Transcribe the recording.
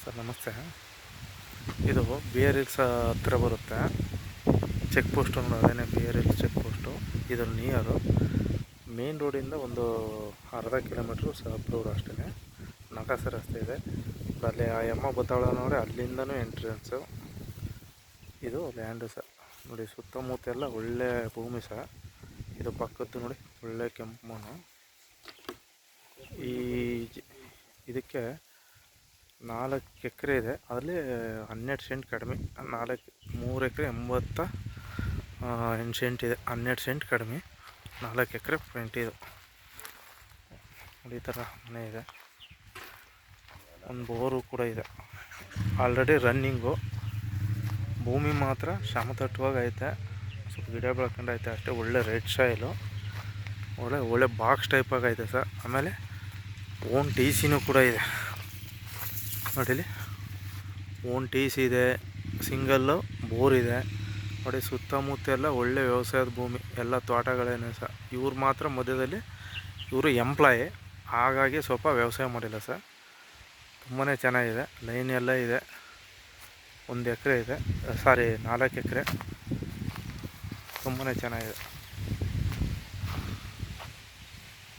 Sir ನಮಸ್ತೆ. ಇದು B R hills ಹತ್ರ ಬರುತ್ತೆ. ಚೆಕ್ ಪೋಸ್ಟು ಅದೇನೇ B R hills check post. ಇದು ನಿಯರು ಮೇನ್ ರೋಡಿಂದ ಒಂದು ಅರ್ಧ ಕಿಲೋಮೀಟ್ರು ಅಪ್ ರೋಡ್ ಅಷ್ಟೇ. ನಕಾಸೆ ರಸ್ತೆ ಇದೆ. ಅಲ್ಲಿ ಆ ಎಮ್ಮ ಬತ್ತಾಳ ನೋಡಿ, ಅಲ್ಲಿಂದನೂ ಎಂಟ್ರೆನ್ಸು. ಇದು ಲ್ಯಾಂಡು ಸರ್. ನೋಡಿ ಸುತ್ತಮುತ್ತ ಎಲ್ಲ ಒಳ್ಳೆ ಭೂಮಿ ಸರ್. ಇದು ಪಕ್ಕದ್ದು ನೋಡಿ ಒಳ್ಳೆ ಕೆಂಪು ಮಣ್ಣು. ಇದಕ್ಕೆ 4 ಎಕರೆ ಇದೆ. ಅದರಲ್ಲಿ 12 ಸೆಂಟ್ ಕಡಿಮೆ. 3 ಎಕರೆ 88 ಸೆಂಟ್ ಇದೆ. 12 ಸೆಂಟ್ ಕಡಿಮೆ, 4 ಎಕರೆ ಫ್ರಂಟ್ ಇದು. ಈ ಥರ ಮನೆ ಇದೆ. ಒಂದು ಬೋರು ಕೂಡ ಇದೆ. Already running. ಭೂಮಿ ಮಾತ್ರ ಸಮತಟ್ಟವಾಗಿ ಐತೆ. ಸ್ವಲ್ಪ ಗಿಡ ಬೆಳ್ಕೊಂಡು ಐತೆ ಅಷ್ಟೇ. ಒಳ್ಳೆ ರೆಡ್ ಸಾಯಿಲು, ಒಳ್ಳೆ ಬಾಕ್ಸ್ ಟೈಪಾಗಿ ಐತೆ ಸರ್. ಆಮೇಲೆ ಓನ್ ಟಿ ಸಿನೂ ಕೂಡ ಇದೆ ನೋಡಿಲಿ. ಓನ್ ಟಿ ಸಿ ಇದೆ, ಸಿಂಗಲ್ಲು ಬೋರ್ ಇದೆ ನೋಡಿ. ಸುತ್ತಮುತ್ತ ಎಲ್ಲ ಒಳ್ಳೆ ವ್ಯವಸಾಯದ ಭೂಮಿ, ಎಲ್ಲ ತೋಟಗಳೇನೆ ಸರ್. ಇವ್ರು ಮಾತ್ರ ಮಧ್ಯದಲ್ಲಿ ಇವರು ಎಂಪ್ಲಾಯಿ, ಹಾಗಾಗಿ ಸ್ವಲ್ಪ ವ್ಯವಸಾಯ ಮಾಡಿಲ್ಲ ಸರ್. ತುಂಬಾ ಚೆನ್ನಾಗಿದೆ. ಲೈನ್ ಎಲ್ಲ ಇದೆ. 1 ಎಕರೆ ಇದೆ, 4 ಎಕರೆ. ತುಂಬಾ ಚೆನ್ನಾಗಿದೆ.